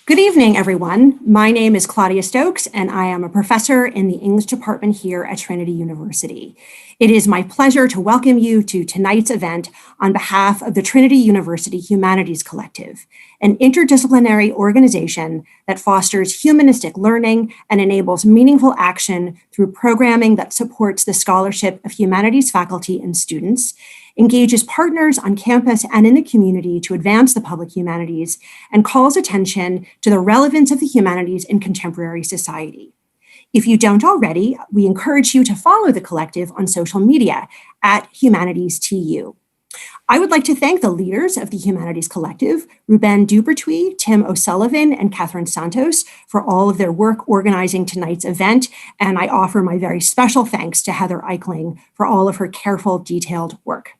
Good evening, everyone. My name is Claudia Stokes, and I am a professor in the English department here at Trinity University. It is my pleasure to welcome you to tonight's event on behalf of the Trinity University Humanities Collective, an interdisciplinary organization that fosters humanistic learning and enables meaningful action through programming that supports the scholarship of humanities faculty and students, engages partners on campus and in the community to advance the public humanities, and calls attention to the relevance of the humanities in contemporary society. If you don't already, we encourage you to follow the collective on social media at HumanitiesTU. I would like to thank the leaders of the Humanities Collective, Ruben Dubertui, Tim O'Sullivan, and Catherine Santos, for all of their work organizing tonight's event, and I offer my very special thanks to Heather Eichling for all of her careful, detailed work.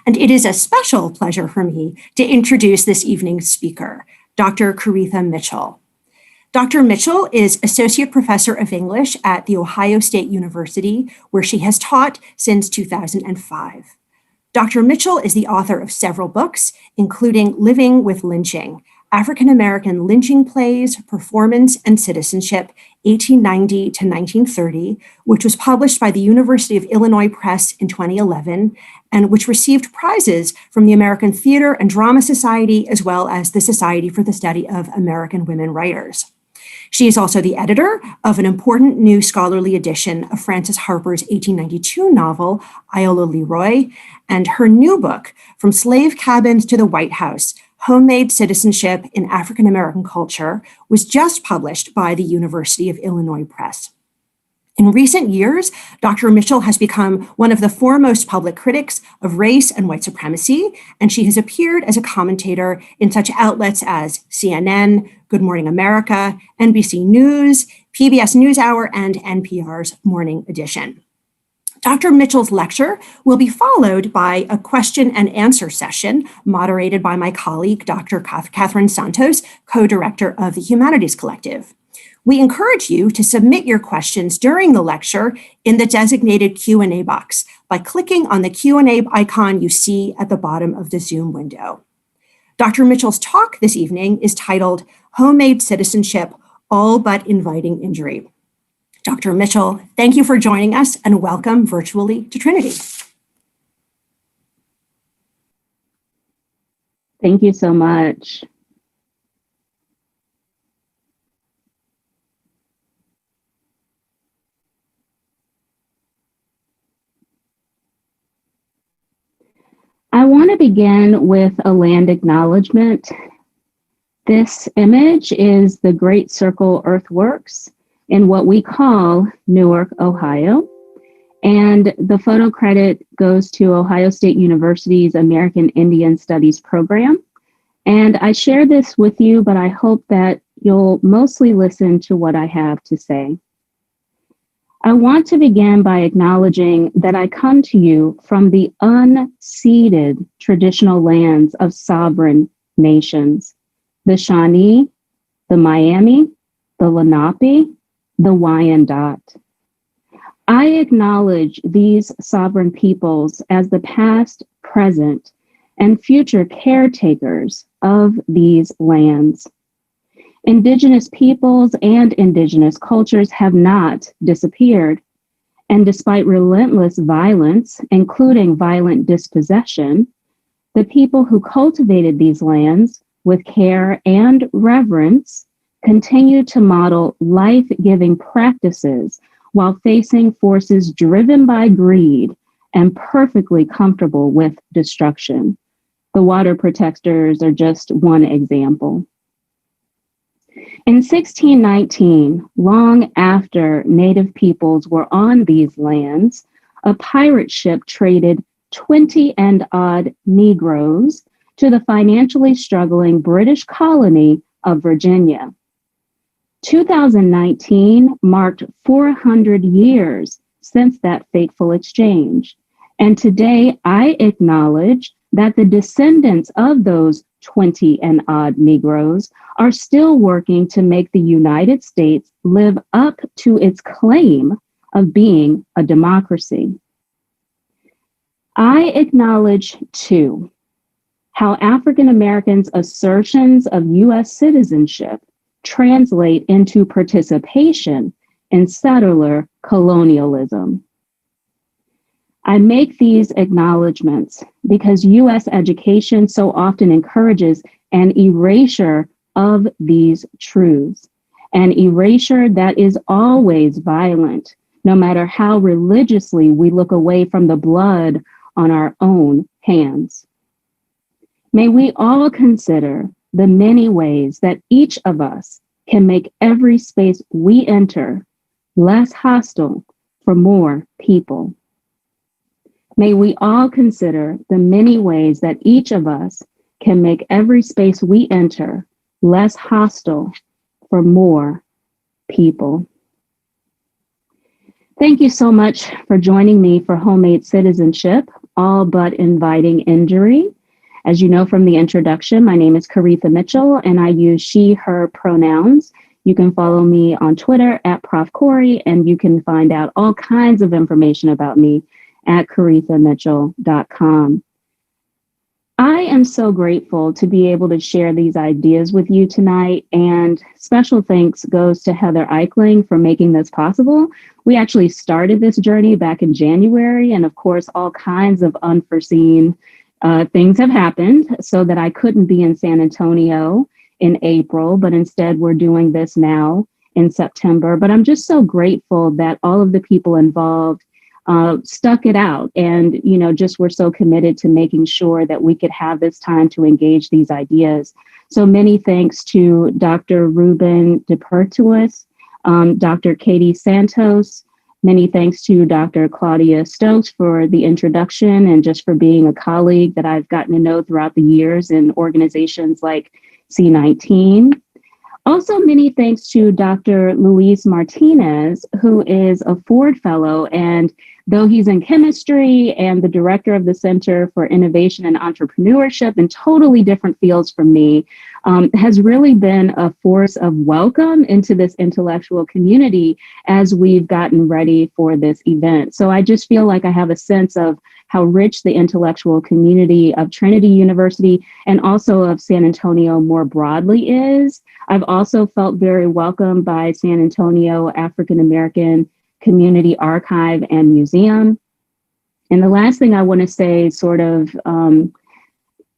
And it is a special pleasure for me to introduce this evening's speaker, Dr. Koritha Mitchell. Dr. Mitchell is Associate Professor of English at The Ohio State University, where she has taught since 2005. Dr. Mitchell is the author of several books, including Living with Lynching, African-American Lynching Plays, Performance, and Citizenship, 1890 to 1930, which was published by the University of Illinois Press in 2011, and which received prizes from the American Theater and Drama Society, as well as the Society for the Study of American Women Writers. She is also the editor of an important new scholarly edition of Frances Harper's 1892 novel, Iola Leroy, and her new book, From Slave Cabins to the White House, Homemade Citizenship in African American Culture, was just published by the University of Illinois Press. In recent years, Dr. Mitchell has become one of the foremost public critics of race and white supremacy, and she has appeared as a commentator in such outlets as CNN, Good Morning America, NBC News, PBS NewsHour, and NPR's Morning Edition. Dr. Mitchell's lecture will be followed by a question and answer session moderated by my colleague, Dr. Catherine Santos, co-director of the Humanities Collective. We encourage you to submit your questions during the lecture in the designated Q&A box by clicking on the Q&A icon you see at the bottom of the Zoom window. Dr. Mitchell's talk this evening is titled Homemade Citizenship, All But Inviting Injury. Dr. Mitchell, thank you for joining us and welcome virtually to Trinity. Thank you so much. I want to begin with a land acknowledgement. This image is the Great Circle Earthworks in what we call Newark, Ohio. And the photo credit goes to Ohio State University's American Indian Studies program. And I share this with you, but I hope that you'll mostly listen to what I have to say. I want to begin by acknowledging that I come to you from the unceded traditional lands of sovereign nations, the Shawnee, the Miami, the Lenape, the Wyandot. I acknowledge these sovereign peoples as the past, present, and future caretakers of these lands. Indigenous peoples and indigenous cultures have not disappeared, and despite relentless violence, including violent dispossession, the people who cultivated these lands with care and reverence continue to model life-giving practices while facing forces driven by greed and perfectly comfortable with destruction. The water protectors are just one example. In 1619, long after Native peoples were on these lands, a pirate ship traded 20 and odd Negroes to the financially struggling British colony of Virginia. 2019 marked 400 years since that fateful exchange. And today I acknowledge that the descendants of those 20 and odd Negroes are still working to make the United States live up to its claim of being a democracy. I acknowledge, too, how African Americans' assertions of U.S. citizenship translate into participation in settler colonialism. I make these acknowledgments because U.S. education so often encourages an erasure of these truths, an erasure that is always violent, no matter how religiously we look away from the blood on our own hands. May we all consider the many ways that each of us can make every space we enter less hostile for more people. May we all consider the many ways that each of us can make every space we enter less hostile for more people. Thank you so much for joining me for Homemade Citizenship, all but inviting injury. As you know from the introduction, my name is Koritha Mitchell, and I use she, her pronouns. You can follow me on Twitter at Prof. Cori, and you can find out all kinds of information about me at korithamitchell.com. I am so grateful to be able to share these ideas with you tonight, and special thanks goes to Heather Eichling for making this possible. We actually started this journey back in January, and of course, all kinds of unforeseen things have happened so that I couldn't be in San Antonio in April, but instead we're doing this now in September. But I'm just so grateful that all of the people involved stuck it out and, just were so committed to making sure that we could have this time to engage these ideas. So many thanks to Dr. Ruben DePertuis, Dr. Katie Santos. Many thanks to Dr. Claudia Stokes for the introduction and just for being a colleague that I've gotten to know throughout the years in organizations like C19. Also, many thanks to Dr. Luis Martinez, who is a Ford Fellow, and though he's in chemistry and the director of the Center for Innovation and Entrepreneurship in totally different fields from me, has really been a force of welcome into this intellectual community as we've gotten ready for this event. So I just feel like I have a sense of how rich the intellectual community of Trinity University and also of San Antonio more broadly is. I've also felt very welcomed by San Antonio African American Community Archive and Museum. And the last thing I want to say, sort of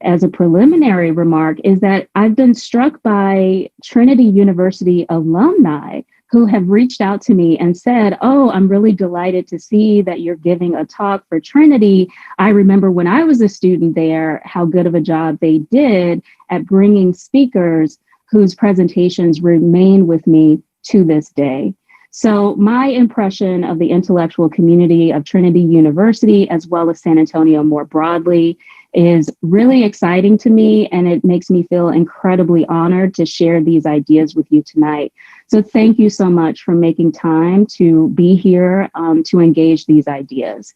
as a preliminary remark, is that I've been struck by Trinity University alumni who have reached out to me and said, "Oh, I'm really delighted to see that you're giving a talk for Trinity. I remember when I was a student there, how good of a job they did at bringing speakers whose presentations remain with me to this day." So my impression of the intellectual community of Trinity University, as well as San Antonio more broadly, is really exciting to me, and it makes me feel incredibly honored to share these ideas with you tonight. So thank you so much for making time to be here to engage these ideas.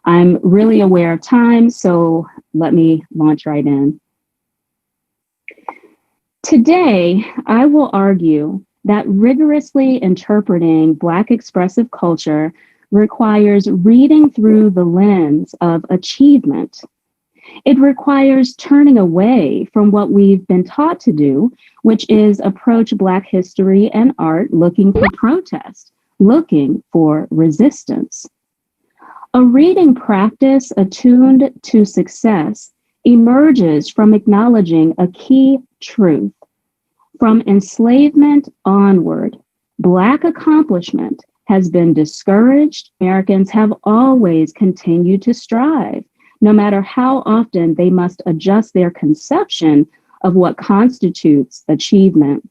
I'm really aware of time, so let me launch right in. Today, I will argue that rigorously interpreting Black expressive culture requires reading through the lens of achievement. It requires turning away from what we've been taught to do, which is approach Black history and art looking for protest, looking for resistance. A reading practice attuned to success emerges from acknowledging a key truth. From enslavement onward, Black accomplishment has been discouraged. Americans have always continued to strive, no matter how often they must adjust their conception of what constitutes achievement.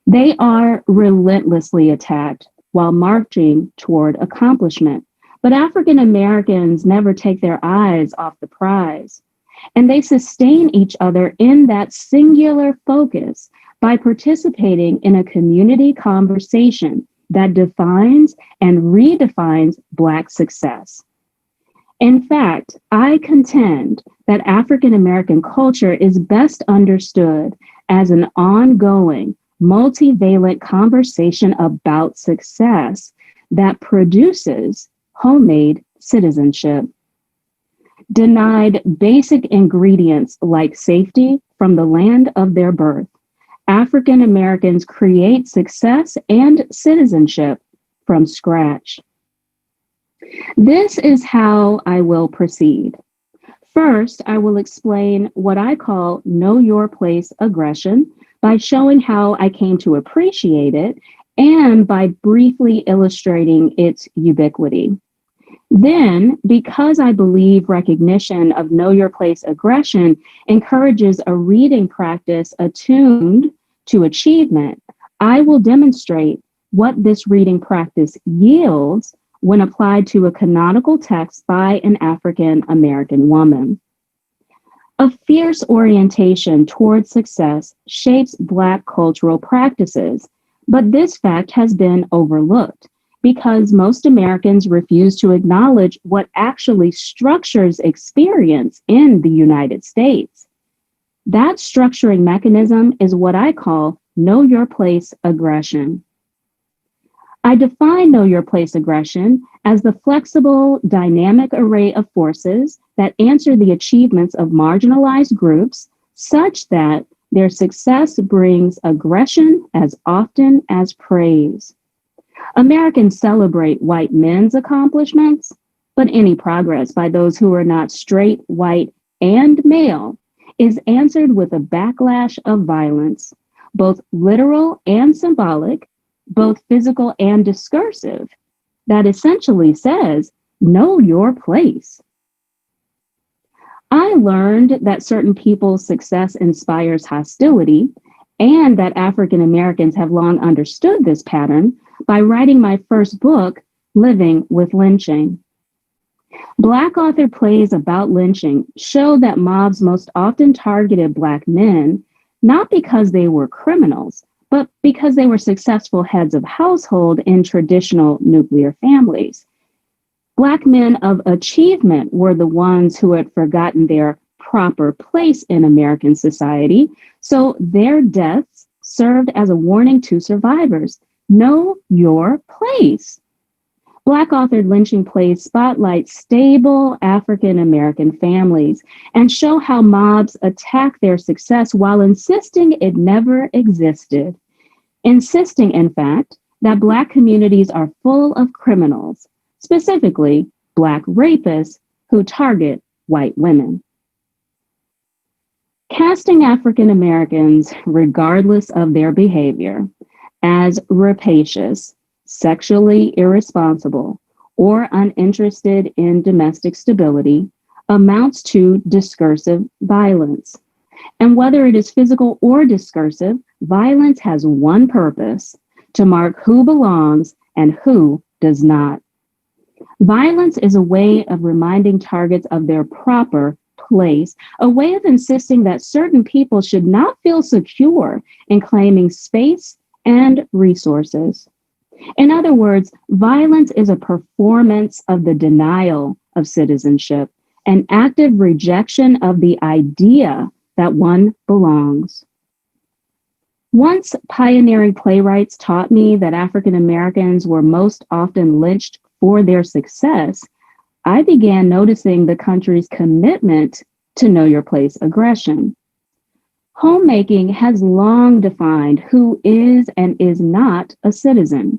They are relentlessly attacked while marching toward accomplishment. But African Americans never take their eyes off the prize, and they sustain each other in that singular focus by participating in a community conversation that defines and redefines Black success. In fact, I contend that African American culture is best understood as an ongoing, multivalent conversation about success that produces homemade citizenship. denied basic ingredients like safety from the land of their birth. African Americans create success and citizenship from scratch. This is how I will proceed. First, I will explain what I call know your place aggression by showing how I came to appreciate it and by briefly illustrating its ubiquity. Then, because I believe recognition of know your place aggression encourages a reading practice attuned to achievement, I will demonstrate what this reading practice yields when applied to a canonical text by an African American woman. A fierce orientation toward success shapes Black cultural practices, but this fact has been overlooked because most Americans refuse to acknowledge what actually structures experience in the United States. That structuring mechanism is what I call know your place aggression. I define know your place aggression as the flexible, dynamic array of forces that answer the achievements of marginalized groups such that their success brings aggression as often as praise. Americans celebrate white men's accomplishments, but any progress by those who are not straight, white, and male is answered with a backlash of violence, both literal and symbolic, both physical and discursive, that essentially says, know your place. I learned that certain people's success inspires hostility and that African Americans have long understood this pattern by writing my first book, Living with Lynching. Black author plays about lynching show that mobs most often targeted Black men, not because they were criminals, but because they were successful heads of household in traditional nuclear families. Black men of achievement were the ones who had forgotten their proper place in American society, so their deaths served as a warning to survivors. Know your place. Black authored lynching plays spotlight stable African American families and show how mobs attack their success while insisting it never existed. Insisting, in fact, that Black communities are full of criminals, specifically Black rapists who target white women. Casting African Americans, regardless of their behavior, as rapacious, sexually irresponsible, or uninterested in domestic stability amounts to discursive violence. And whether it is physical or discursive, violence has one purpose: to mark who belongs and who does not. Violence is a way of reminding targets of their proper place, a way of insisting that certain people should not feel secure in claiming space and resources. In other words, violence is a performance of the denial of citizenship, an active rejection of the idea that one belongs. Once pioneering playwrights taught me that African Americans were most often lynched for their success, I began noticing the country's commitment to know your place aggression. Homemaking has long defined who is and is not a citizen.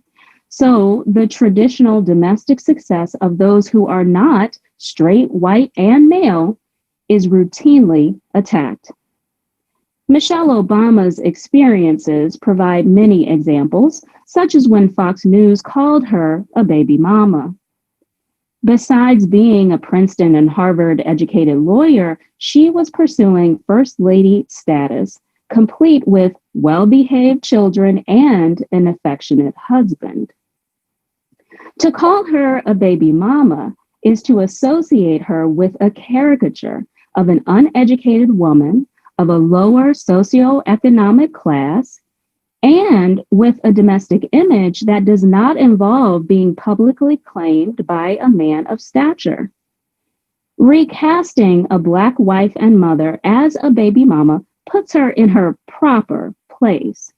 So the traditional domestic success of those who are not straight, white, and male is routinely attacked. Michelle Obama's experiences provide many examples, such as when Fox News called her a baby mama. Besides being a Princeton and Harvard educated lawyer, she was pursuing First Lady status, complete with well-behaved children and an affectionate husband. To call her a baby mama is to associate her with a caricature of an uneducated woman of a lower socioeconomic class and with a domestic image that does not involve being publicly claimed by a man of stature. Recasting a Black wife and mother as a baby mama puts her in her proper place.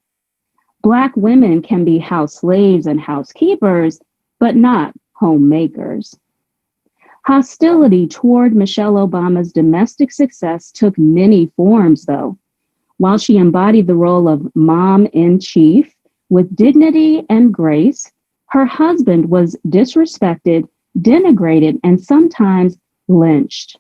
Black women can be house slaves and housekeepers, but not homemakers. Hostility toward Michelle Obama's domestic success took many forms, though. While she embodied the role of mom-in-chief with dignity and grace, her husband was disrespected, denigrated, and sometimes lynched.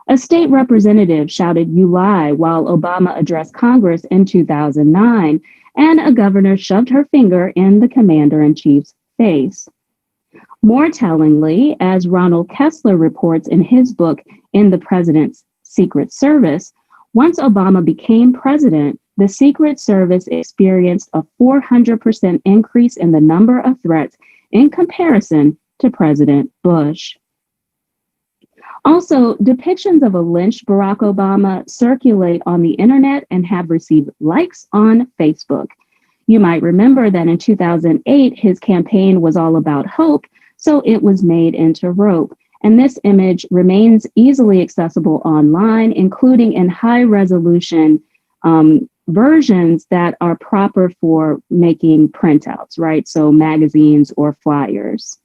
A state representative shouted, "You lie," while Obama addressed Congress in 2009, and a governor shoved her finger in the commander-in-chief's face. More tellingly, as Ronald Kessler reports in his book, In the President's Secret Service, once Obama became president, the Secret Service experienced a 400% increase in the number of threats in comparison to President Bush. Also, depictions of a lynched Barack Obama circulate on the internet and have received likes on Facebook. You might remember that in 2008, his campaign was all about hope, so it was made into rope. And this image remains easily accessible online, including in high resolution versions that are proper for making printouts, right? So magazines or flyers.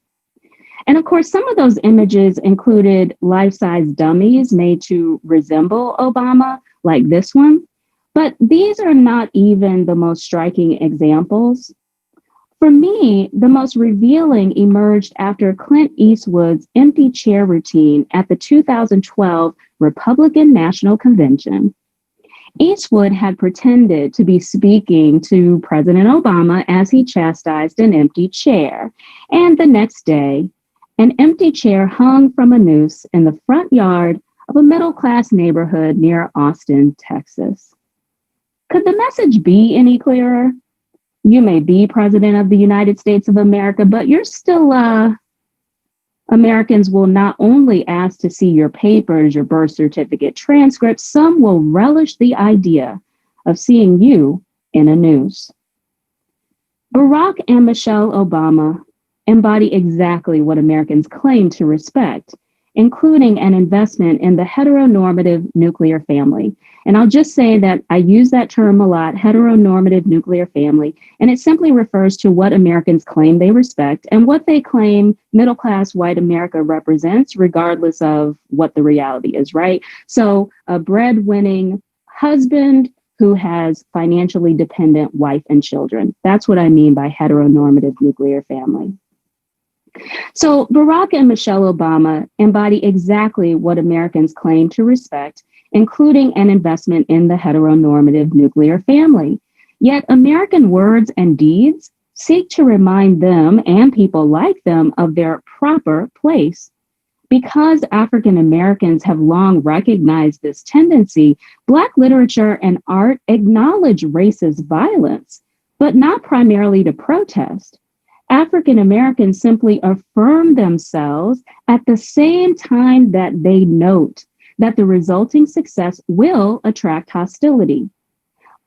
And of course, some of those images included life-size dummies made to resemble Obama, like this one. But these are not even the most striking examples. For me, the most revealing emerged after Clint Eastwood's empty chair routine at the 2012 Republican National Convention. Eastwood had pretended to be speaking to President Obama as he chastised an empty chair. And the next day, an empty chair hung from a noose in the front yard of a middle-class neighborhood near Austin, Texas. Could the message be any clearer? You may be president of the United States of America, but you're still, Americans will not only ask to see your papers, your birth certificate, transcripts, some will relish the idea of seeing you in a noose. Barack and Michelle Obama embody exactly what Americans claim to respect, including an investment in the heteronormative nuclear family. And I'll just say that I use that term a lot, heteronormative nuclear family, and it simply refers to what Americans claim they respect and what they claim middle-class white America represents, regardless of what the reality is, right? So a breadwinning husband who has financially dependent wife and children. That's what I mean by heteronormative nuclear family. So Barack and Michelle Obama embody exactly what Americans claim to respect, including an investment in the heteronormative nuclear family. Yet American words and deeds seek to remind them and people like them of their proper place. Because African Americans have long recognized this tendency, Black literature and art acknowledge racist violence, but not primarily to protest. African Americans simply affirm themselves at the same time that they note that the resulting success will attract hostility.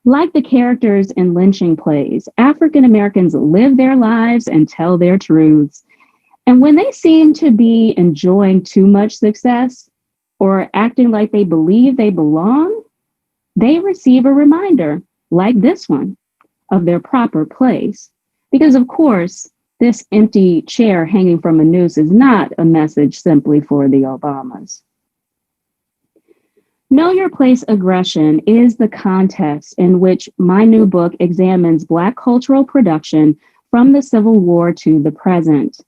Like the characters in lynching plays, African Americans live their lives and tell their truths. And when they seem to be enjoying too much success or acting like they believe they belong, they receive a reminder, like this one, of their proper place. Because of course, this empty chair hanging from a noose is not a message simply for the Obamas. Know Your Place aggression is the context in which my new book examines Black cultural production from the Civil War to the present.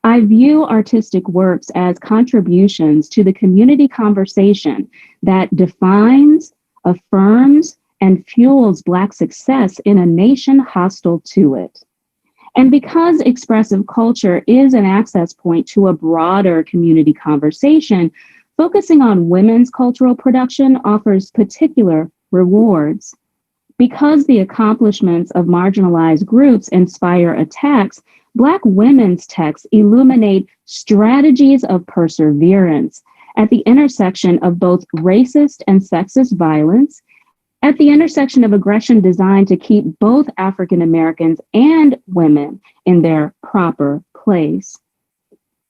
I view artistic works as contributions to the community conversation that defines, affirms, and fuels Black success in a nation hostile to it. And because expressive culture is an access point to a broader community conversation, focusing on women's cultural production offers particular rewards. Because the accomplishments of marginalized groups inspire attacks, Black women's texts illuminate strategies of perseverance at the intersection of both racist and sexist violence, at the intersection of aggression designed to keep both African Americans and women in their proper place.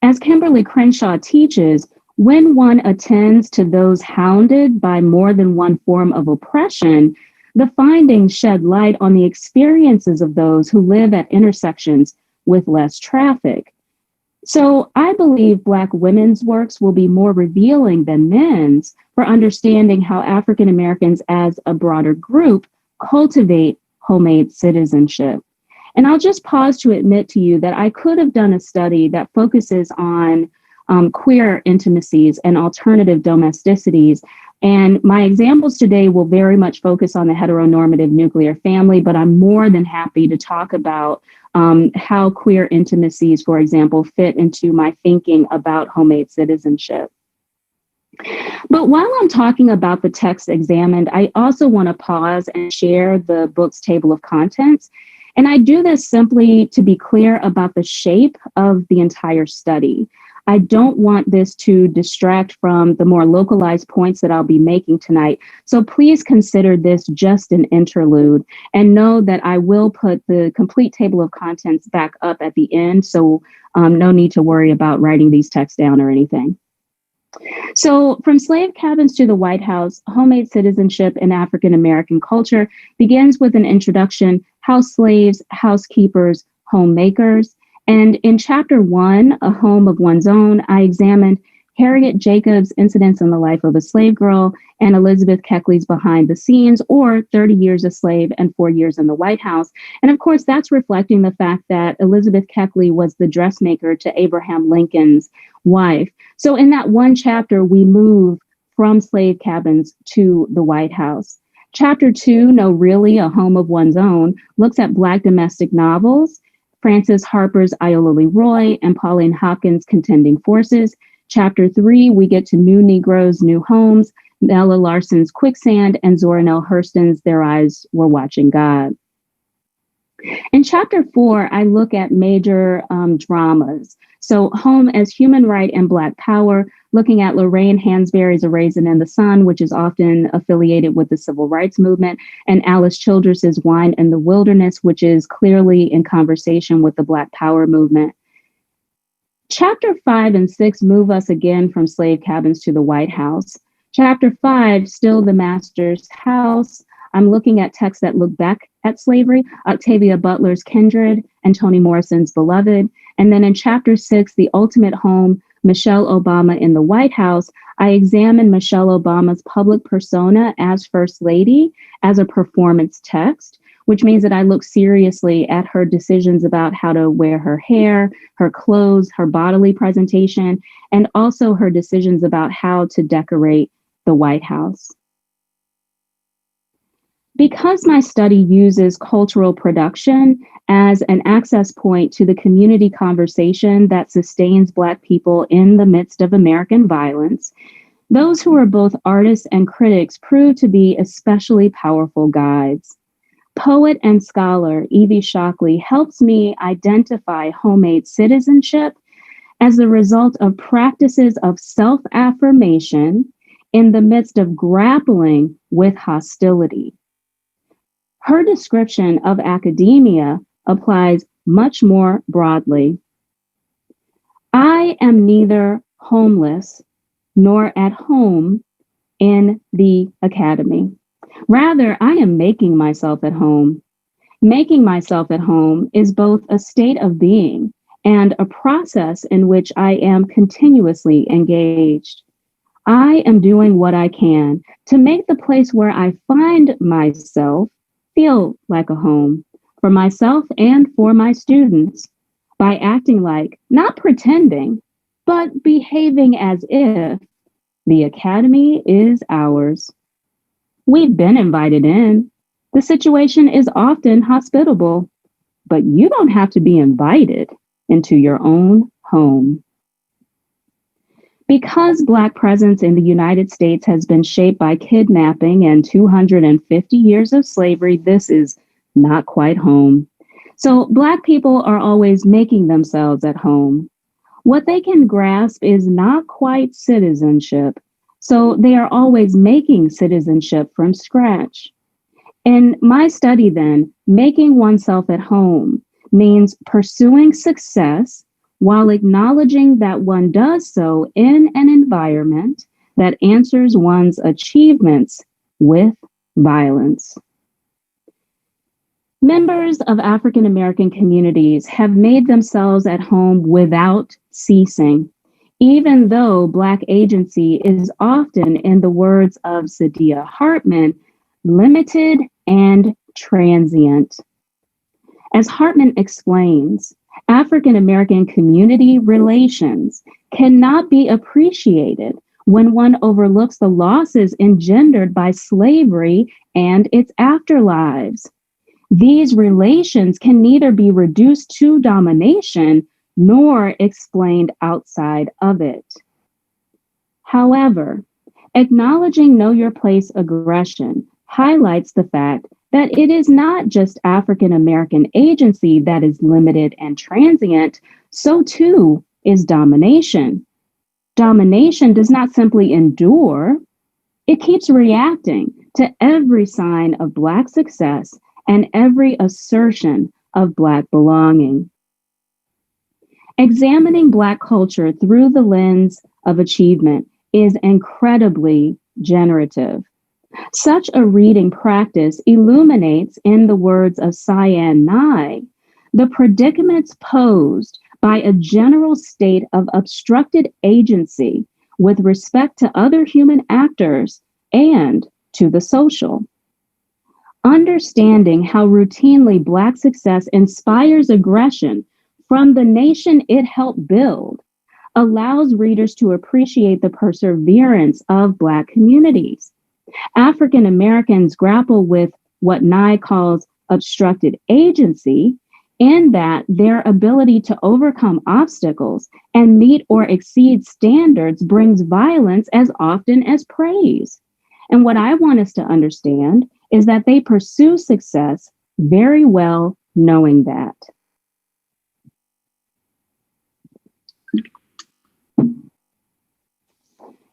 As Kimberly Crenshaw teaches, when one attends to those hounded by more than one form of oppression, the findings shed light on the experiences of those who live at intersections with less traffic. So I believe Black women's works will be more revealing than men's for understanding how African Americans as a broader group cultivate homemade citizenship. And I'll just pause to admit to you that I could have done a study that focuses on queer intimacies and alternative domesticities. And my examples today will very much focus on the heteronormative nuclear family, but I'm more than happy to talk about how queer intimacies, for example, fit into my thinking about homemade citizenship. But while I'm talking about the text examined, I also want to pause and share the book's table of contents. And I do this simply to be clear about the shape of the entire study. I don't want this to distract from the more localized points that I'll be making tonight. So please consider this just an interlude and know that I will put the complete table of contents back up at the end. So no need to worry about writing these texts down or anything. So from slave cabins to the White House, homemade citizenship in African American culture begins with an introduction: house slaves, housekeepers, homemakers. And in chapter 1, A Home of One's Own, I examined Harriet Jacobs' Incidence in the Life of a Slave Girl and Elizabeth Keckley's Behind the Scenes, or 30 Years a Slave and 4 Years in the White House. And of course, that's reflecting the fact that Elizabeth Keckley was the dressmaker to Abraham Lincoln's wife. So in that one chapter, we move from slave cabins to the White House. Chapter 2, No Really, A Home of One's Own, looks at Black domestic novels, Frances Harper's Iola Leroy and Pauline Hopkins' Contending Forces. Chapter 3, we get to New Negroes, New Homes, Nella Larson's Quicksand, and Zora Neale Hurston's Their Eyes Were Watching God. In chapter 4, I look at major dramas. So Home as Human Right and Black Power, looking at Lorraine Hansberry's A Raisin in the Sun, which is often affiliated with the civil rights movement, and Alice Childress's Wine in the Wilderness, which is clearly in conversation with the Black Power movement. Chapter 5 and 6 move us again from slave cabins to the White House. Chapter 5, Still the Master's House, I'm looking at texts that look back at slavery, Octavia Butler's Kindred and Toni Morrison's Beloved. And then in chapter 6, The Ultimate Home, Michelle Obama in the White House, I examine Michelle Obama's public persona as First Lady as a performance text, which means that I look seriously at her decisions about how to wear her hair, her clothes, her bodily presentation, and also her decisions about how to decorate the White House. Because my study uses cultural production as an access point to the community conversation that sustains Black people in the midst of American violence, those who are both artists and critics prove to be especially powerful guides. Poet and scholar Evie Shockley helps me identify homemade citizenship as the result of practices of self-affirmation in the midst of grappling with hostility. Her description of academia applies much more broadly. I am neither homeless nor at home in the academy. Rather, I am making myself at home. Making myself at home is both a state of being and a process in which I am continuously engaged. I am doing what I can to make the place where I find myself feel like a home for myself and for my students by acting like, not pretending, but behaving as if the academy is ours. We've been invited in. The situation is often hospitable, but you don't have to be invited into your own home. Because Black presence in the United States has been shaped by kidnapping and 250 years of slavery, this is not quite home. So Black people are always making themselves at home. What they can grasp is not quite citizenship, so they are always making citizenship from scratch. In my study then, making oneself at home means pursuing success while acknowledging that one does so in an environment that answers one's achievements with violence. Members of African American communities have made themselves at home without ceasing, even though Black agency is often, in the words of Saidiya Hartman, limited and transient. As Hartman explains, African American community relations cannot be appreciated when one overlooks the losses engendered by slavery and its afterlives. These relations can neither be reduced to domination nor explained outside of it. However, acknowledging know your place aggression highlights the fact that it is not just African American agency that is limited and transient, so too is domination. Domination does not simply endure, it keeps reacting to every sign of Black success and every assertion of Black belonging. Examining Black culture through the lens of achievement is incredibly generative. Such a reading practice illuminates, in the words of Cyan Nye, the predicaments posed by a general state of obstructed agency with respect to other human actors and to the social. Understanding how routinely Black success inspires aggression from the nation it helped build allows readers to appreciate the perseverance of Black communities. African Americans grapple with what Nye calls obstructed agency, in that their ability to overcome obstacles and meet or exceed standards brings violence as often as praise. And what I want us to understand is that they pursue success very well knowing that.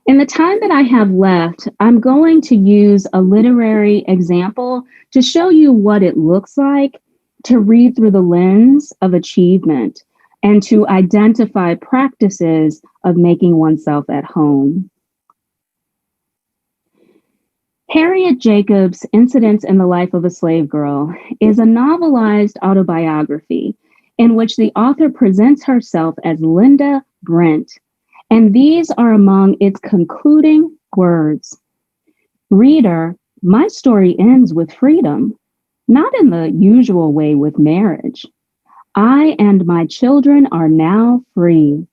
In the time that I have left, I'm going to use a literary example to show you what it looks like to read through the lens of achievement and to identify practices of making oneself at home. Harriet Jacobs' Incidence in the Life of a Slave Girl is a novelized autobiography in which the author presents herself as Linda Brent, and these are among its concluding words. Reader, my story ends with freedom, not in the usual way with marriage. I and my children are now free.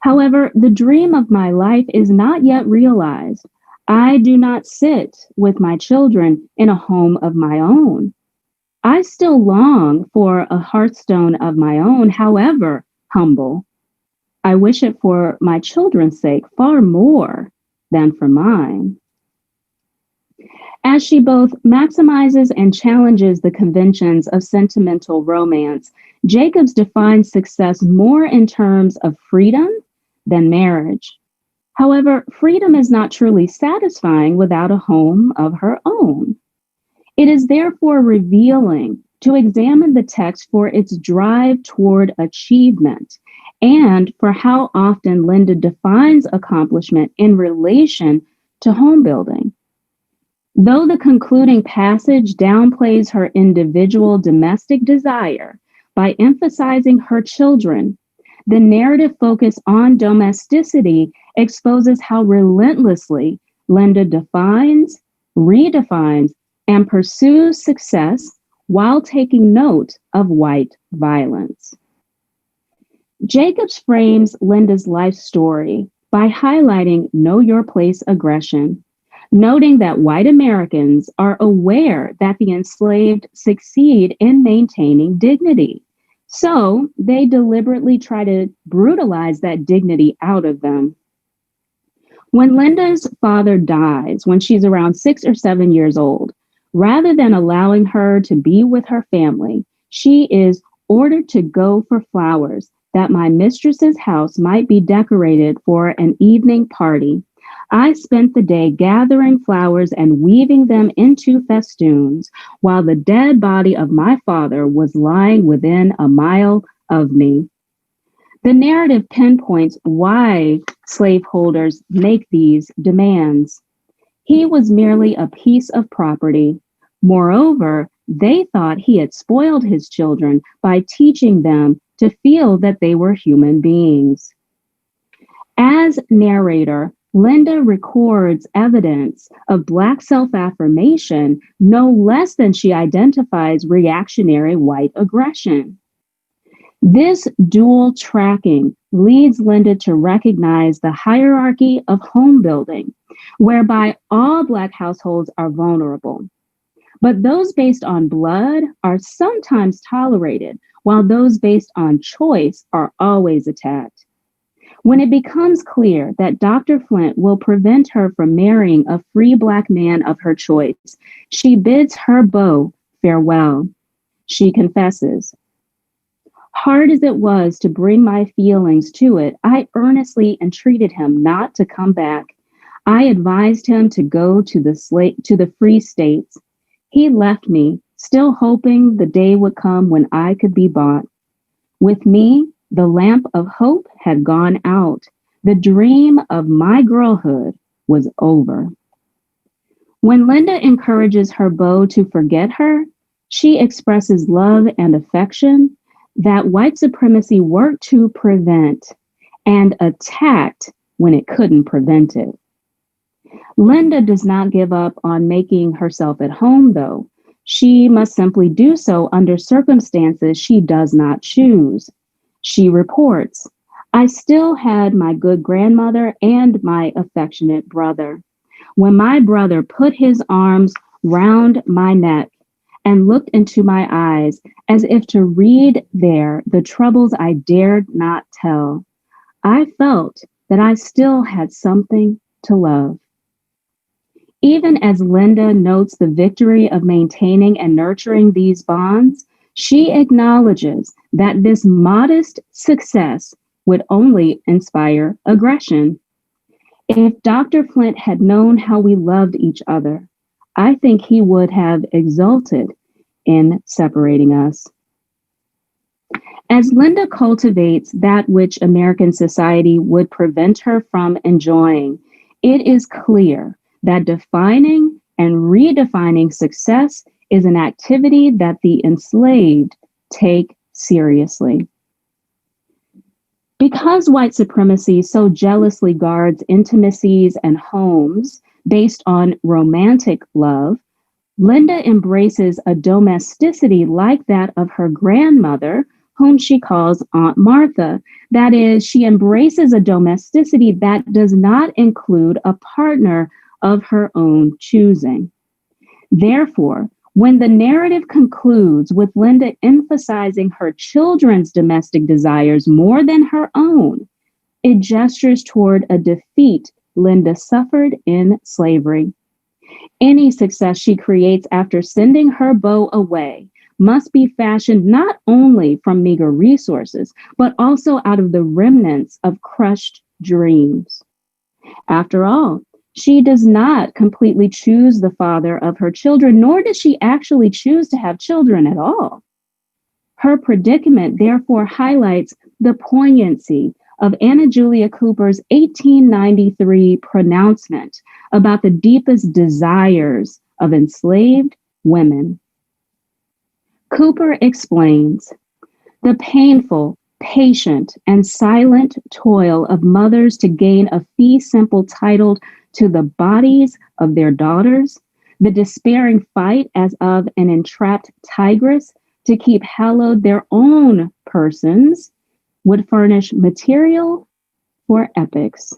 However, the dream of my life is not yet realized. I do not sit with my children in a home of my own. I still long for a hearthstone of my own, however humble. I wish it for my children's sake far more than for mine. As she both maximizes and challenges the conventions of sentimental romance, Jacobs defines success more in terms of freedom than marriage. However, freedom is not truly satisfying without a home of her own. It is therefore revealing to examine the text for its drive toward achievement and for how often Linda defines accomplishment in relation to home building. Though the concluding passage downplays her individual domestic desire by emphasizing her children, the narrative focus on domesticity exposes how relentlessly Linda defines, redefines, and pursues success while taking note of white violence. Jacobs frames Linda's life story by highlighting know your place aggression, noting that white Americans are aware that the enslaved succeed in maintaining dignity. So they deliberately try to brutalize that dignity out of them. When Linda's father dies when she's around 6 or 7 years old, rather than allowing her to be with her family, she is ordered to go for flowers that my mistress's house might be decorated for an evening party. I spent the day gathering flowers and weaving them into festoons while the dead body of my father was lying within a mile of me. The narrative pinpoints why slaveholders make these demands. He was merely a piece of property. Moreover, They thought he had spoiled his children by teaching them to feel that they were human beings. As narrator, Linda records evidence of Black self-affirmation no less than she identifies reactionary white aggression. This dual tracking leads Linda to recognize the hierarchy of home building, whereby all Black households are vulnerable. But those based on blood are sometimes tolerated, while those based on choice are always attacked. When it becomes clear that Dr. Flint will prevent her from marrying a free Black man of her choice, she bids her beau farewell. She confesses, "Hard as it was to bring my feelings to it, I earnestly entreated him not to come back. I advised him to go to the free states. He left me, still hoping the day would come when I could be bought. With me, the lamp of hope had gone out. The dream of my girlhood was over." When Linda encourages her beau to forget her, she expresses love and affection that white supremacy worked to prevent and attacked when it couldn't prevent it. Linda does not give up on making herself at home, though. She must simply do so under circumstances she does not choose. She reports, "I still had my good grandmother and my affectionate brother. When my brother put his arms round my neck and looked into my eyes as if to read there the troubles I dared not tell, I felt that I still had something to love." Even as Linda notes the victory of maintaining and nurturing these bonds, she acknowledges that this modest success would only inspire aggression. If Dr. Flint had known how we loved each other, I think he would have exulted in separating us. As Linda cultivates that which American society would prevent her from enjoying, it is clear that defining and redefining success is an activity that the enslaved take seriously. Because white supremacy so jealously guards intimacies and homes based on romantic love, Linda embraces a domesticity like that of her grandmother, whom she calls Aunt Martha. That is, she embraces a domesticity that does not include a partner of her own choosing. Therefore, when the narrative concludes with Linda emphasizing her children's domestic desires more than her own, it gestures toward a defeat Linda suffered in slavery. Any success she creates after sending her beau away must be fashioned not only from meager resources, but also out of the remnants of crushed dreams. After all, she does not completely choose the father of her children, nor does she actually choose to have children at all. Her predicament therefore highlights the poignancy of Anna Julia Cooper's 1893 pronouncement about the deepest desires of enslaved women. Cooper explains, "The painful, patient, and silent toil of mothers to gain a fee simple titled to the bodies of their daughters, the despairing fight as of an entrapped tigress to keep hallowed their own persons, would furnish material for epics."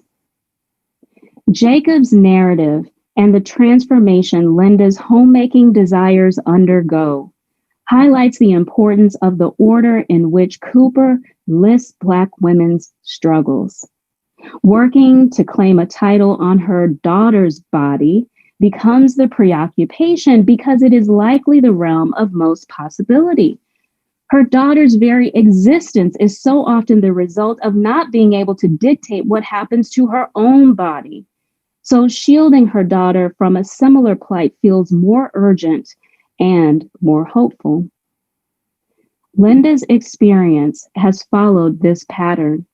Jacob's narrative and the transformation Linda's homemaking desires undergo highlights the importance of the order in which Cooper lists Black women's struggles. Working to claim a title on her daughter's body becomes the preoccupation because it is likely the realm of most possibility. Her daughter's very existence is so often the result of not being able to dictate what happens to her own body. So shielding her daughter from a similar plight feels more urgent and more hopeful. Linda's experience has followed this pattern,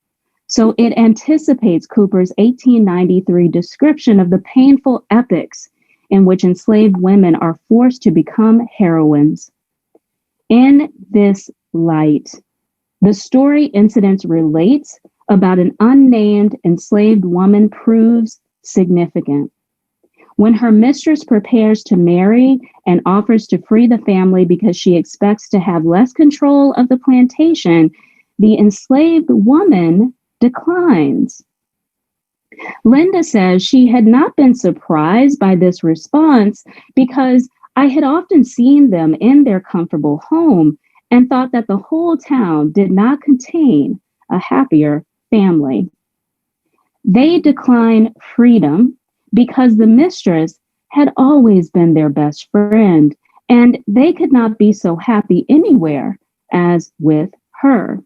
so it anticipates Cooper's 1893 description of the painful epics in which enslaved women are forced to become heroines. In this light, the story Incidence relates about an unnamed enslaved woman proves significant. When her mistress prepares to marry and offers to free the family because she expects to have less control of the plantation, the enslaved woman declines. Linda says she had not been surprised by this response because I had often seen them in their comfortable home and thought that the whole town did not contain a happier family. They decline freedom because the mistress had always been their best friend, and they could not be so happy anywhere as with her.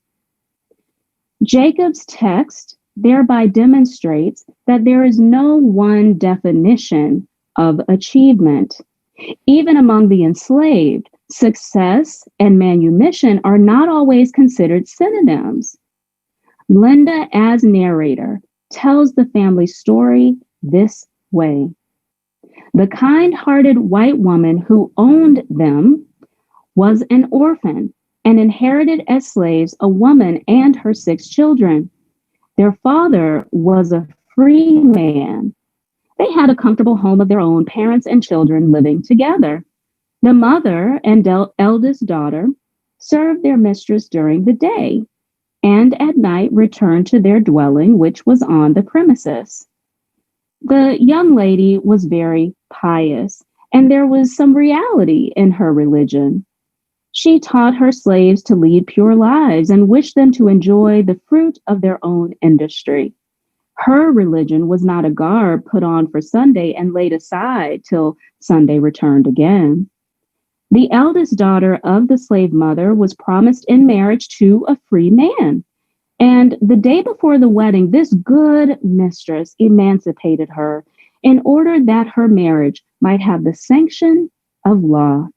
Jacob's text thereby demonstrates that there is no one definition of achievement. Even among the enslaved, success and manumission are not always considered synonyms. Linda, as narrator, tells the family story this way. The kind-hearted white woman who owned them was an orphan and inherited as slaves a woman and her 6 children. Their father was a free man. They had a comfortable home of their own, parents and children living together. The mother and eldest daughter served their mistress during the day and at night returned to their dwelling, which was on the premises. The young lady was very pious, and there was some reality in her religion. She taught her slaves to lead pure lives and wished them to enjoy the fruit of their own industry. Her religion was not a garb put on for Sunday and laid aside till Sunday returned again. The eldest daughter of the slave mother was promised in marriage to a free man. And the day before the wedding, this good mistress emancipated her in order that her marriage might have the sanction of law.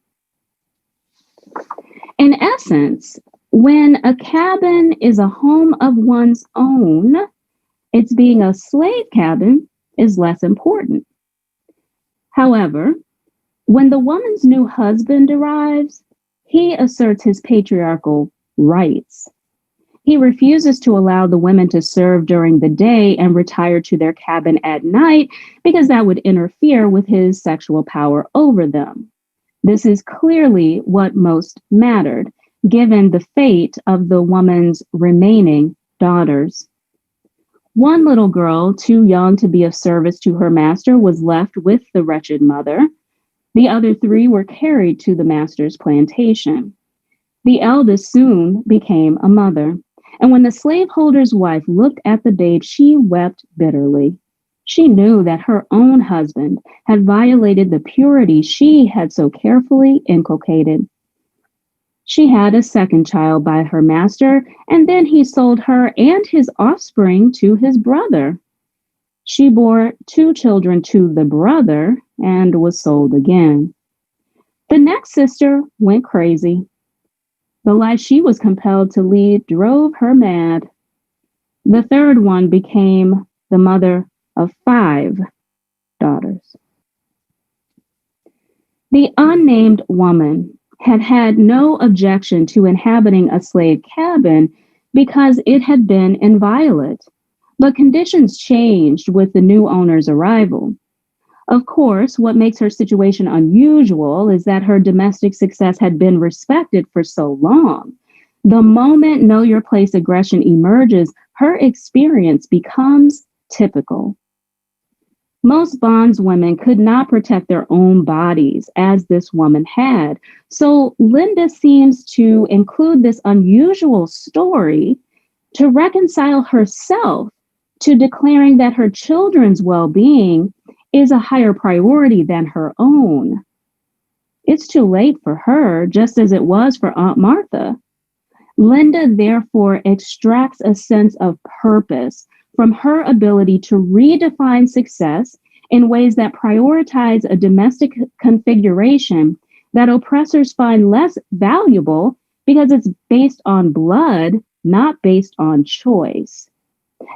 In essence, when a cabin is a home of one's own, its being a slave cabin is less important. However, when the woman's new husband arrives, he asserts his patriarchal rights. He refuses to allow the women to serve during the day and retire to their cabin at night because that would interfere with his sexual power over them. This is clearly what most mattered, given the fate of the woman's remaining daughters. One little girl, too young to be of service to her master, was left with the wretched mother. The other 3 were carried to the master's plantation. The eldest soon became a mother. And when the slaveholder's wife looked at the babe, she wept bitterly. She knew that her own husband had violated the purity she had so carefully inculcated. She had a second child by her master, and then he sold her and his offspring to his brother. She bore 2 children to the brother and was sold again. The next sister went crazy. The life she was compelled to lead drove her mad. The third one became the mother of 5 daughters. The unnamed woman had had no objection to inhabiting a slave cabin because it had been inviolate, but conditions changed with the new owner's arrival. Of course, what makes her situation unusual is that her domestic success had been respected for so long. The moment know your place aggression emerges, her experience becomes typical. Most bondswomen could not protect their own bodies as this woman had. So Linda seems to include this unusual story to reconcile herself to declaring that her children's well-being is a higher priority than her own. It's too late for her, just as it was for Aunt Martha. Linda therefore extracts a sense of purpose from her ability to redefine success in ways that prioritize a domestic configuration that oppressors find less valuable because it's based on blood, not based on choice.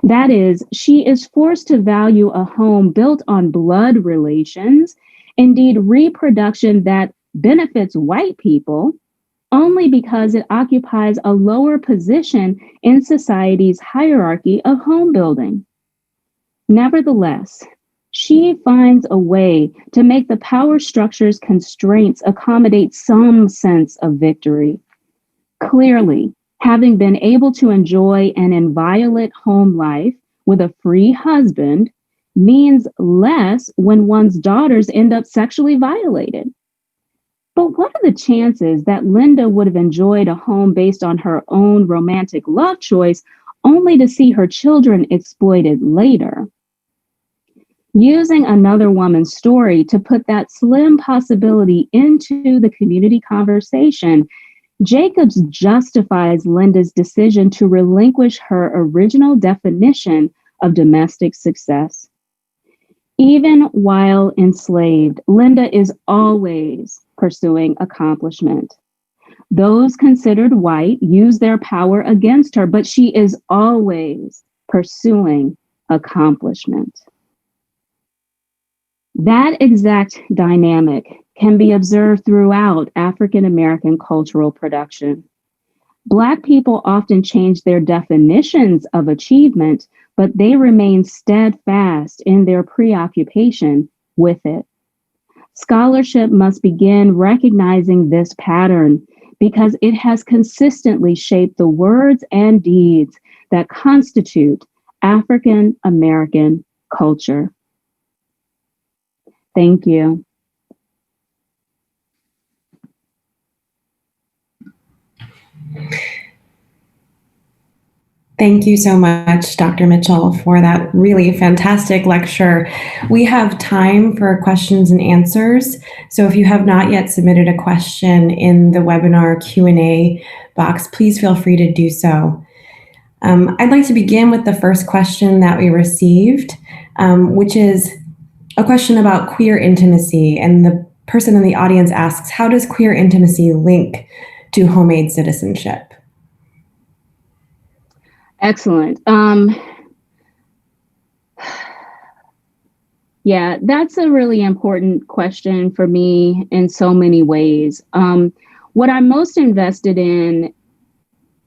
That is, she is forced to value a home built on blood relations Indeed, reproduction that benefits white people only because it occupies a lower position in society's hierarchy of home building. Nevertheless, she finds a way to make the power structure's constraints accommodate some sense of victory. Clearly, having been able to enjoy an inviolate home life with a free husband means less when one's daughters end up sexually violated. But what are the chances that Linda would have enjoyed a home based on her own romantic love choice only to see her children exploited later? Using another woman's story to put that slim possibility into the community conversation, Jacobs justifies Linda's decision to relinquish her original definition of domestic success. Even while enslaved, Linda is always pursuing accomplishment. Those considered white use their power against her, but she is always pursuing accomplishment. That exact dynamic can be observed throughout African American cultural production. Black people often change their definitions of achievement, but they remain steadfast in their preoccupation with it. Scholarship must begin recognizing this pattern because it has consistently shaped the words and deeds that constitute African American culture. Thank you. Thank you so much, Dr. Mitchell, for that really fantastic lecture. We have time for questions and answers. So if you have not yet submitted a question in the webinar Q&A box, please feel free to do so. I'd like to begin with the first question that we received, which is a question about queer intimacy. And the person in the audience asks, how does queer intimacy link to homemade citizenship? Excellent. Yeah, that's a really important question for me in so many ways. What I'm most invested in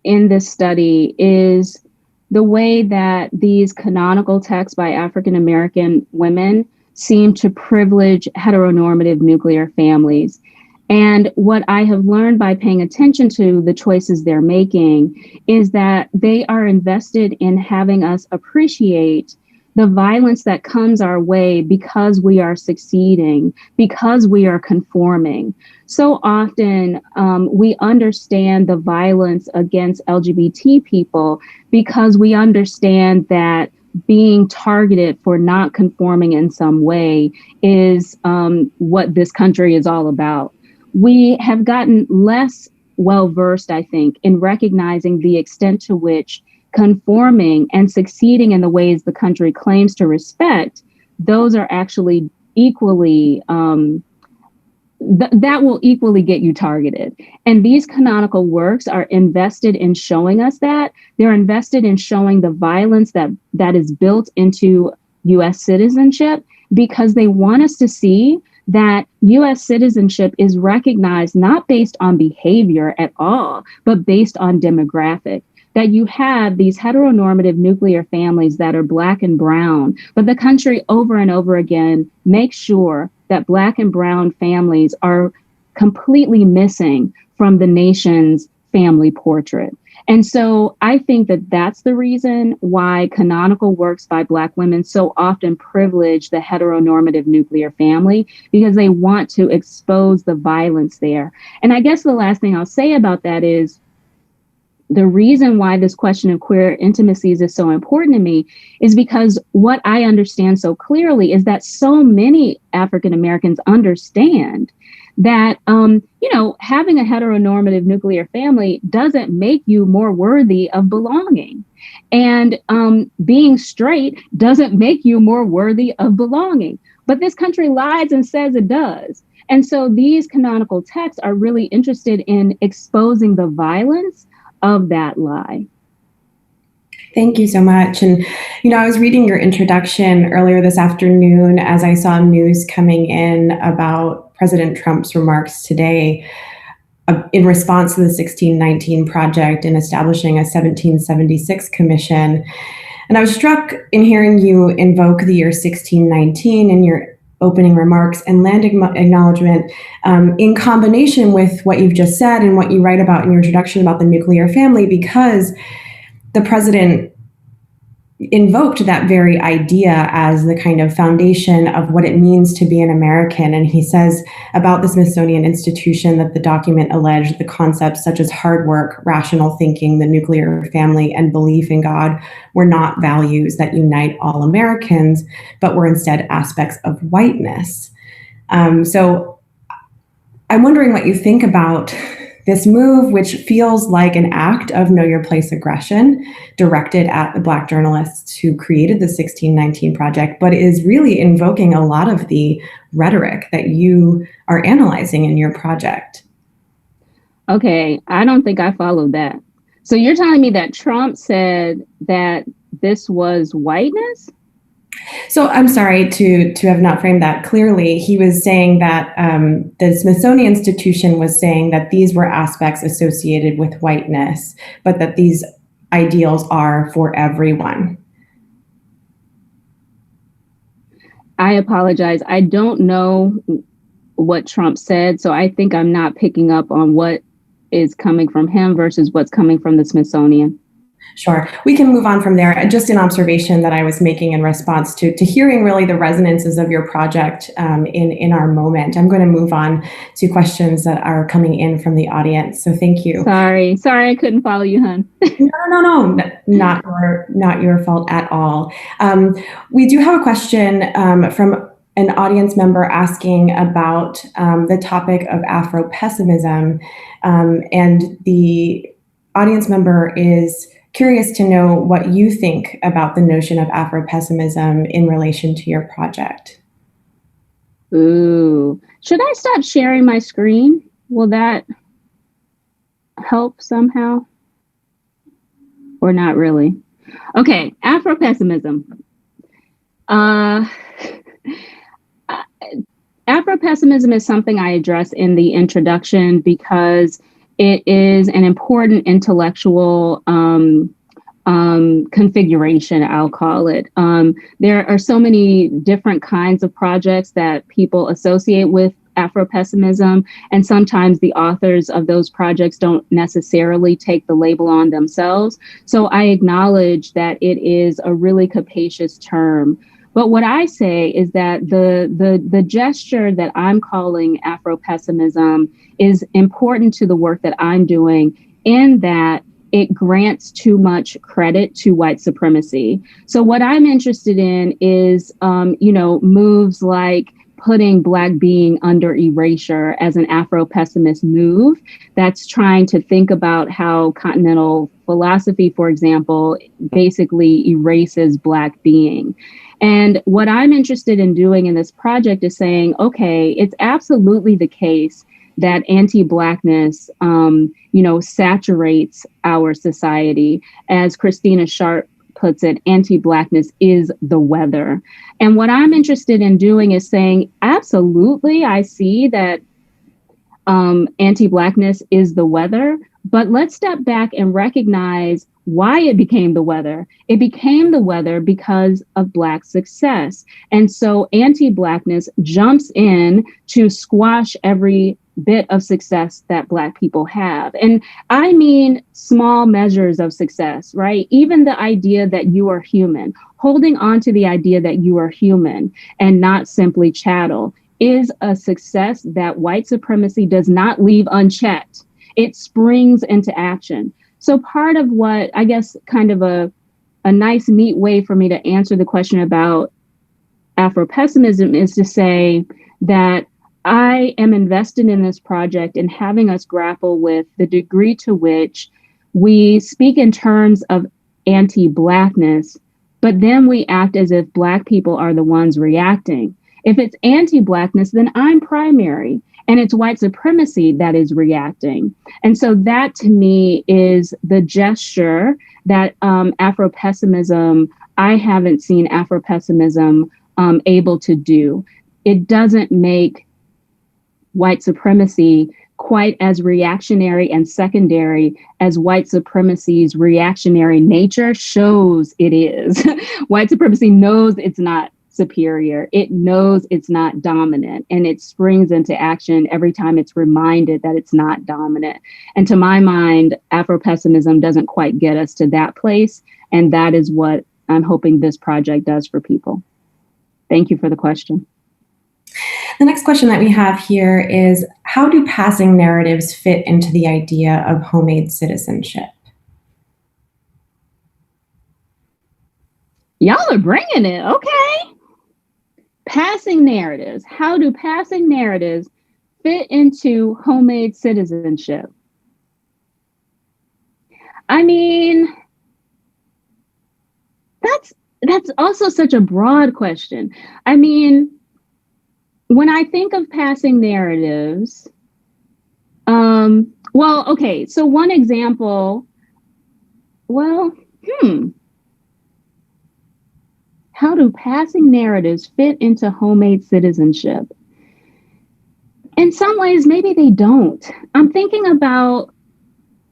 this study is the way that these canonical texts by African American women seem to privilege heteronormative nuclear families. And what I have learned by paying attention to the choices they're making is that they are invested in having us appreciate the violence that comes our way because we are succeeding, because we are conforming. So often we understand the violence against LGBT people because we understand that being targeted for not conforming in some way is what this country is all about. We have gotten less well-versed, I think, in recognizing the extent to which conforming and succeeding in the ways the country claims to respect, those are actually equally, that will equally get you targeted. And these canonical works are invested in showing us that. They're invested in showing the violence that is built into US citizenship because they want us to see that US citizenship is recognized not based on behavior at all, but based on demographic. That you have these heteronormative nuclear families that are Black and brown, but the country over and over again makes sure that Black and brown families are completely missing from the nation's family portrait. And so I think that that's the reason why canonical works by Black women so often privilege the heteronormative nuclear family, because they want to expose the violence there. And I guess the last thing I'll say about that is the reason why this question of queer intimacies is so important to me is because what I understand so clearly is that so many African Americans understand that, having a heteronormative nuclear family doesn't make you more worthy of belonging. And being straight doesn't make you more worthy of belonging. But this country lies and says it does. And so these canonical texts are really interested in exposing the violence of that lie. Thank you so much. And, I was reading your introduction earlier this afternoon as I saw news coming in about President Trump's remarks today in response to the 1619 Project in establishing a 1776 commission. And I was struck in hearing you invoke the year 1619 in your opening remarks and land acknowledgement in combination with what you've just said and what you write about in your introduction about the nuclear family, because the president invoked that very idea as the kind of foundation of what it means to be an American. And he says about the Smithsonian Institution that the document alleged the concepts such as hard work, rational thinking, the nuclear family, and belief in God were not values that unite all Americans, but were instead aspects of whiteness. So I'm wondering what you think about this move, which feels like an act of know your place aggression directed at the Black journalists who created the 1619 Project, but is really invoking a lot of the rhetoric that you are analyzing in your project. Okay, I don't think I followed that. So you're telling me that Trump said that this was whiteness? So I'm sorry to have not framed that clearly. He was saying that the Smithsonian Institution was saying that these were aspects associated with whiteness, but that these ideals are for everyone. I apologize. I don't know what Trump said, so I think I'm not picking up on what is coming from him versus what's coming from the Smithsonian. Sure. We can move on from there. Just an observation that I was making in response to hearing really the resonances of your project in our moment. I'm going to move on to questions that are coming in from the audience. So thank you. Sorry, I couldn't follow you, hon. No, not your fault at all. We do have a question from an audience member asking about the topic of Afropessimism, and the audience member is curious to know what you think about the notion of Afropessimism in relation to your project. Ooh, should I stop sharing my screen? Will that help somehow? Or not really? Okay, Afropessimism. Afropessimism is something I address in the introduction because it is an important intellectual configuration, I'll call it. There are so many different kinds of projects that people associate with Afropessimism, and sometimes the authors of those projects don't necessarily take the label on themselves. So I acknowledge that it is a really capacious term. But what I say is that the gesture that I'm calling Afropessimism is important to the work that I'm doing, in that it grants too much credit to white supremacy. So what I'm interested in is, moves like putting Black being under erasure as an Afro-pessimist move that's trying to think about how continental philosophy, for example, basically erases Black being. And what I'm interested in doing in this project is saying, okay, it's absolutely the case that anti-Blackness, saturates our society. As Christina Sharp puts it, anti-Blackness is the weather. And what I'm interested in doing is saying, absolutely, I see that anti-Blackness is the weather, but let's step back and recognize why it became the weather. It became the weather because of Black success. And so anti-Blackness jumps in to squash every bit of success that Black people have. And I mean small measures of success, right? Even the idea that you are human, holding on to the idea that you are human and not simply chattel, is a success that white supremacy does not leave unchecked. It springs into action. So part of what, I guess, kind of a nice, neat way for me to answer the question about Afropessimism is to say that I am invested in this project and having us grapple with the degree to which we speak in terms of anti-Blackness, but then we act as if Black people are the ones reacting. If it's anti-Blackness, then I'm primary. And it's white supremacy that is reacting. And so that to me is the gesture that Afropessimism, I haven't seen Afropessimism able to do. It doesn't make white supremacy quite as reactionary and secondary as white supremacy's reactionary nature shows it is. White supremacy knows it's not superior. It knows it's not dominant, and it springs into action every time it's reminded that it's not dominant. And to my mind, Afropessimism doesn't quite get us to that place. And that is what I'm hoping this project does for people. Thank you for the question. The next question that we have here is, how do passing narratives fit into the idea of homemade citizenship? Y'all are bringing it. Okay. Passing narratives. How do passing narratives fit into homemade citizenship? I mean, that's also such a broad question. I mean, when I think of passing narratives, well, okay, so one example, how do passing narratives fit into homemade citizenship? In some ways, maybe they don't. I'm thinking about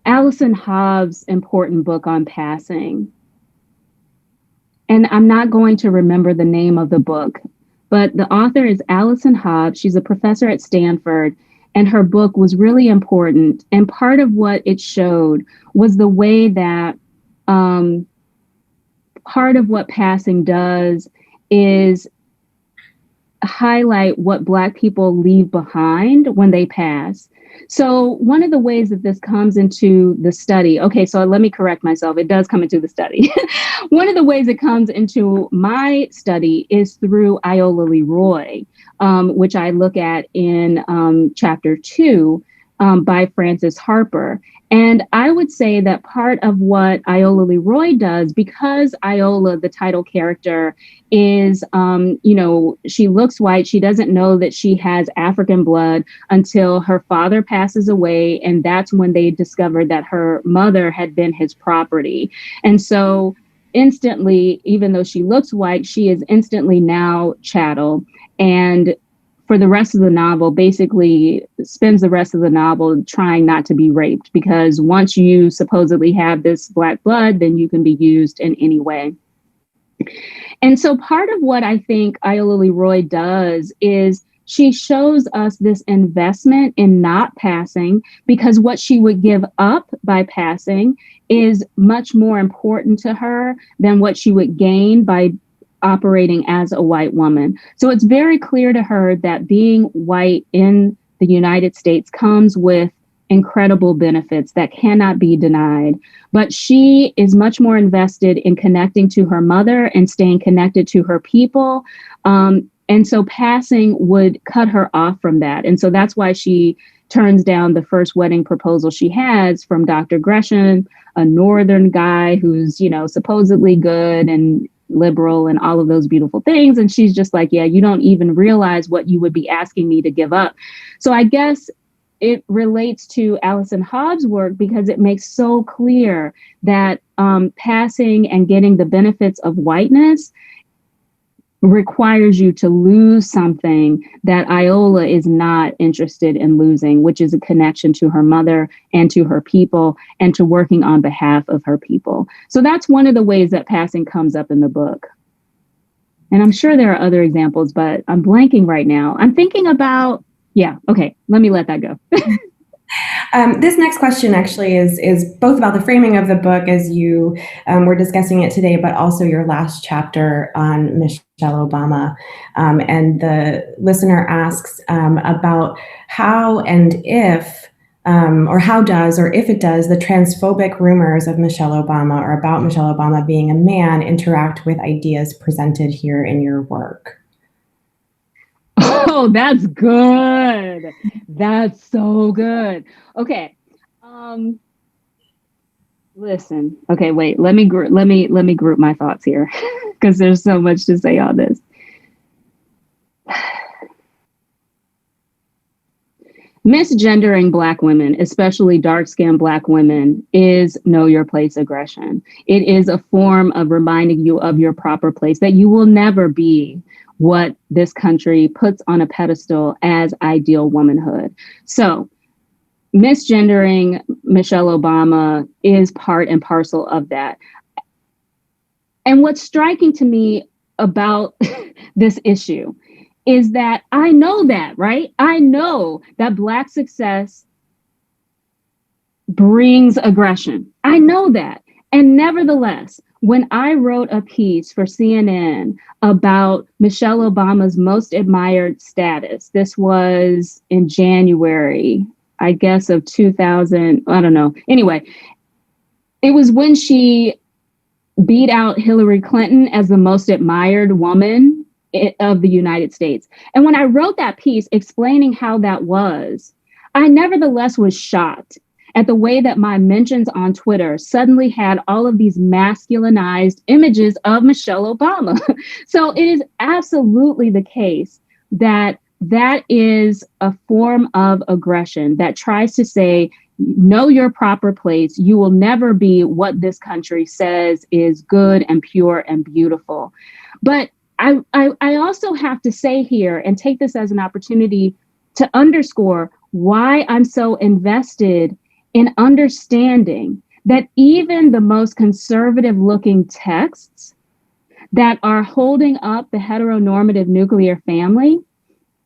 Alison Hobbs' important book on passing. And I'm not going to remember the name of the book, but the author is Alison Hobbs. She's a professor at Stanford, and her book was really important. And part of what it showed was the way that part of what passing does is highlight what Black people leave behind when they pass. So one of the ways that this comes into the study, okay, so let me correct myself. It does come into the study. One of the ways it comes into my study is through Iola Leroy, which I look at in chapter 2 by Frances Harper. And I would say that part of what Iola Leroy does, because Iola, the title character, is, she looks white. She doesn't know that she has African blood until her father passes away. And that's when they discovered that her mother had been his property. And so instantly, even though she looks white, she is instantly now chattel. And for the rest of the novel, basically spends the rest of the novel trying not to be raped, because once you supposedly have this Black blood, then you can be used in any way. And so part of what I think Iola Leroy does is she shows us this investment in not passing, because what she would give up by passing is much more important to her than what she would gain by operating as a white woman. So it's very clear to her that being white in the United States comes with incredible benefits that cannot be denied. But she is much more invested in connecting to her mother and staying connected to her people. And so passing would cut her off from that. And so that's why she turns down the first wedding proposal she has from Dr. Gresham, a Northern guy who's, supposedly good and liberal and all of those beautiful things. And she's just like, yeah, you don't even realize what you would be asking me to give up. So I guess it relates to Alison Hobbs' work because it makes so clear that passing and getting the benefits of whiteness requires you to lose something that Iola is not interested in losing, which is a connection to her mother and to her people and to working on behalf of her people. So that's one of the ways that passing comes up in the book. And I'm sure there are other examples, but I'm blanking right now. I'm thinking about, okay, let me let that go. This next question actually is both about the framing of the book as you were discussing it today, but also your last chapter on Michelle Obama. And the listener asks about how and if, or how does, or if it does, the transphobic rumors of Michelle Obama or about Michelle Obama being a man interact with ideas presented here in your work. Oh, that's good. That's so good. Okay. Listen. Okay, wait. Let me group my thoughts here because there's so much to say on this. Misgendering Black women, especially dark-skinned Black women, is know your place aggression. It is a form of reminding you of your proper place, that you will never be what this country puts on a pedestal as ideal womanhood. So misgendering Michelle Obama is part and parcel of that. And what's striking to me about this issue is that I know that, right? I know that Black success brings aggression. I know that. And nevertheless, when I wrote a piece for CNN about Michelle Obama's most admired status, this was in January, I guess, of 2000, I don't know. Anyway, it was when she beat out Hillary Clinton as the most admired woman of the United States. And when I wrote that piece explaining how that was, I nevertheless was shocked at the way that my mentions on Twitter suddenly had all of these masculinized images of Michelle Obama. So it is absolutely the case that that is a form of aggression that tries to say, know your proper place. You will never be what this country says is good and pure and beautiful. But I also have to say here and take this as an opportunity to underscore why I'm so invested in understanding that even the most conservative looking texts that are holding up the heteronormative nuclear family,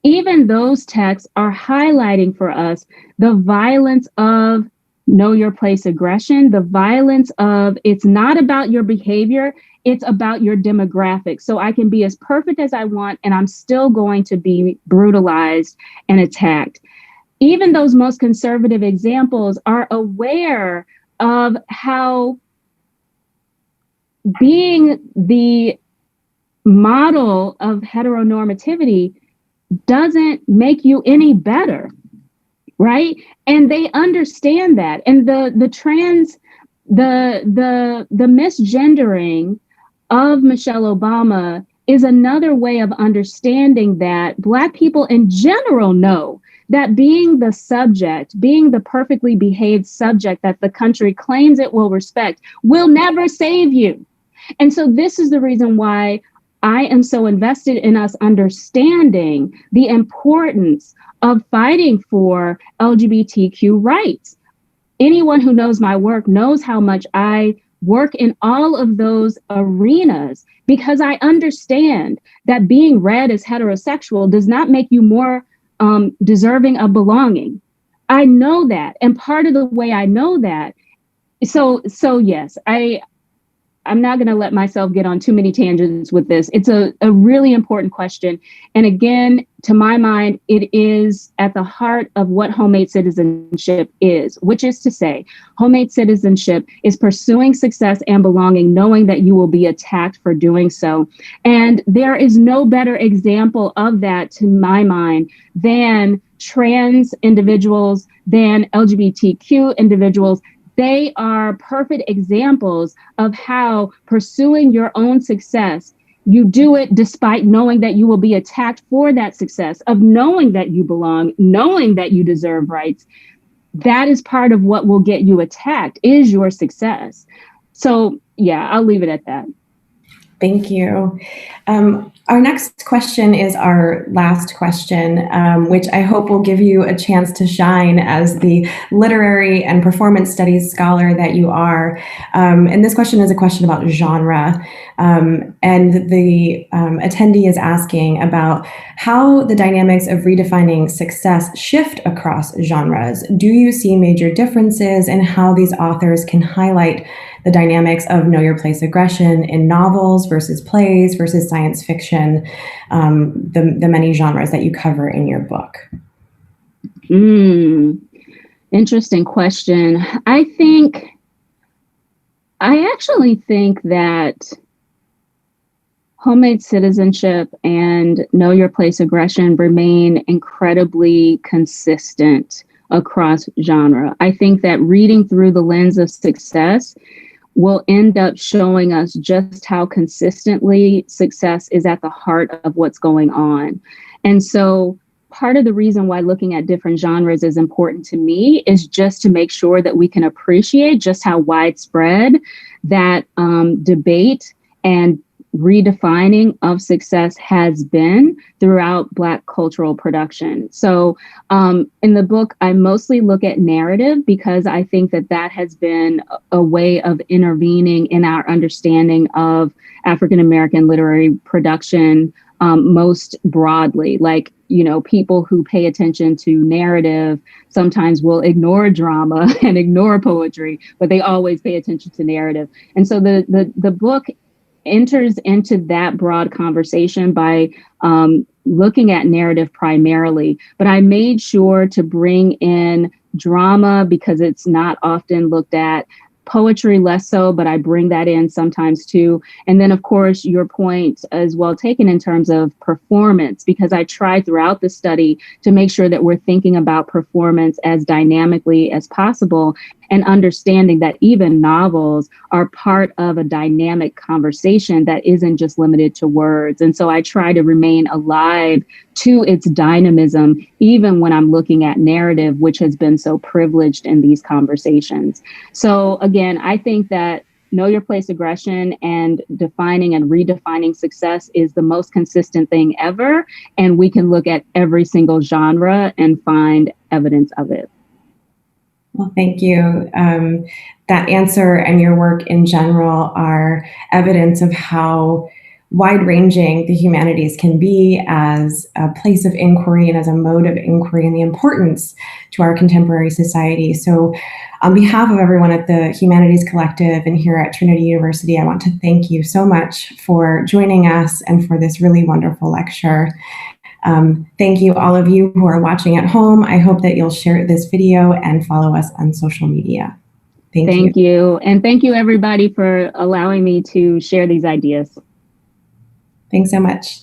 even those texts are highlighting for us the violence of know your place aggression, the violence of it's not about your behavior, it's about your demographic. So I can be as perfect as I want, and I'm still going to be brutalized and attacked. Even those most conservative examples are aware of how being the model of heteronormativity doesn't make you any better, right? And they understand that. And the misgendering of Michelle Obama is another way of understanding that Black people in general know that being the subject, being the perfectly behaved subject that the country claims it will respect, will never save you. And so this is the reason why I am so invested in us understanding the importance of fighting for LGBTQ rights. Anyone who knows my work knows how much I work in all of those arenas, because I understand that being read as heterosexual does not make you more deserving of belonging. I know that. And part of the way I know that, so yes, I'm not going to let myself get on too many tangents with this. It's a really important question. And again, to my mind, it is at the heart of what homemade citizenship is, which is to say, homemade citizenship is pursuing success and belonging, knowing that you will be attacked for doing so. And there is no better example of that, to my mind, than trans individuals, than LGBTQ individuals. They are perfect examples of how pursuing your own success, you do it despite knowing that you will be attacked for that success, of knowing that you belong, knowing that you deserve rights. That is part of what will get you attacked, is your success. So yeah, I'll leave it at that. Thank you. Our next question is our last question, which I hope will give you a chance to shine as the literary and performance studies scholar that you are. And this question is a question about genre. And the attendee is asking about how the dynamics of redefining success shift across genres. Do you see major differences in how these authors can highlight the dynamics of know your place aggression in novels versus plays versus science fiction, the many genres that you cover in your book? Interesting question. I actually think that homemade citizenship and know your place aggression remain incredibly consistent across genre. I think that reading through the lens of success will end up showing us just how consistently success is at the heart of what's going on. And so part of the reason why looking at different genres is important to me is just to make sure that we can appreciate just how widespread that debate and redefining of success has been throughout Black cultural production. So in the book, I mostly look at narrative because I think that that has been a way of intervening in our understanding of African-American literary production most broadly. Like, you know, people who pay attention to narrative sometimes will ignore drama and ignore poetry, but they always pay attention to narrative. And so the book enters into that broad conversation by looking at narrative primarily, but I made sure to bring in drama because it's not often looked at, poetry less so, but I bring that in sometimes too. And then of course, your point is well taken in terms of performance, because I try throughout the study to make sure that we're thinking about performance as dynamically as possible and understanding that even novels are part of a dynamic conversation that isn't just limited to words. And so I try to remain alive to its dynamism, even when I'm looking at narrative, which has been so privileged in these conversations. So again, I think that know your place aggression and defining and redefining success is the most consistent thing ever. And we can look at every single genre and find evidence of it. Well, thank you. That answer and your work in general are evidence of how wide-ranging the humanities can be as a place of inquiry and as a mode of inquiry, and the importance to our contemporary society. So on behalf of everyone at the Humanities Collective and here at Trinity University, I want to thank you so much for joining us and for this really wonderful lecture. Thank you, all of you who are watching at home. I hope that you'll share this video and follow us on social media. Thank you. And thank you, everybody, for allowing me to share these ideas. Thanks so much.